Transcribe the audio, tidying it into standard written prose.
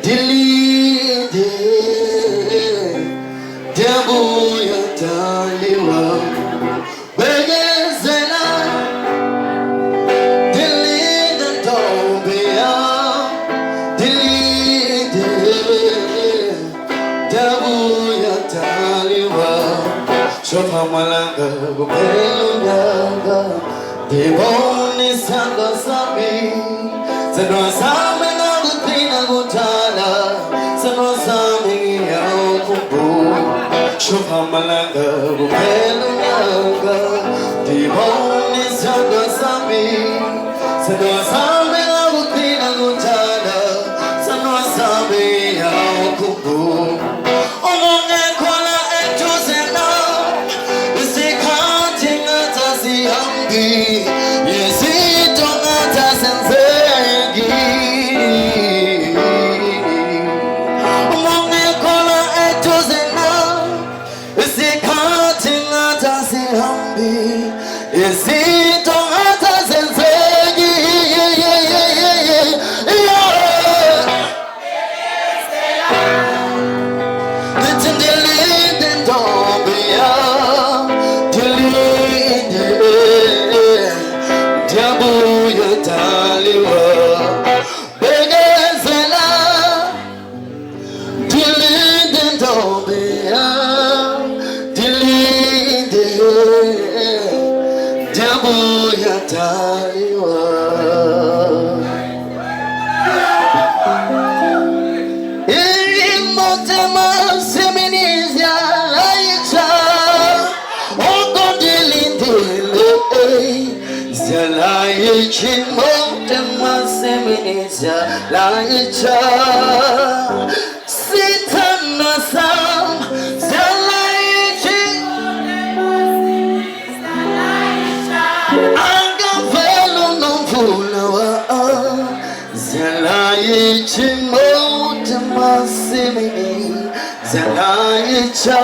Delete Debuya Taliwa Begazela Delete Tobia Delete Debuya Taliwa Shofa Malanga Bupelunga Devoni Sanga Sabi Sano Sami Nagutina Gutala Sano Sami Yakubu Shofa Malanga Bupelunga Devoni Sanga Sabi Sano Sami Nagutina Gutala Sano Sami Yakubu Yes, it don't matter since among the color and chosen now. Is it cutting out as a humby? Is it don't matter since it's in the lead and don't be out. Jabuya Taliwa Begazela Dilinde Dobia Dilinde Jabuya Taliwa Imotema Seminizia Laicha Oko Dilinde Zalaichi Motema Seminizia Laicha Sitana Sam Zalaichi Angavelo no Vulawa Zalaichi Motema Seminizia Laicha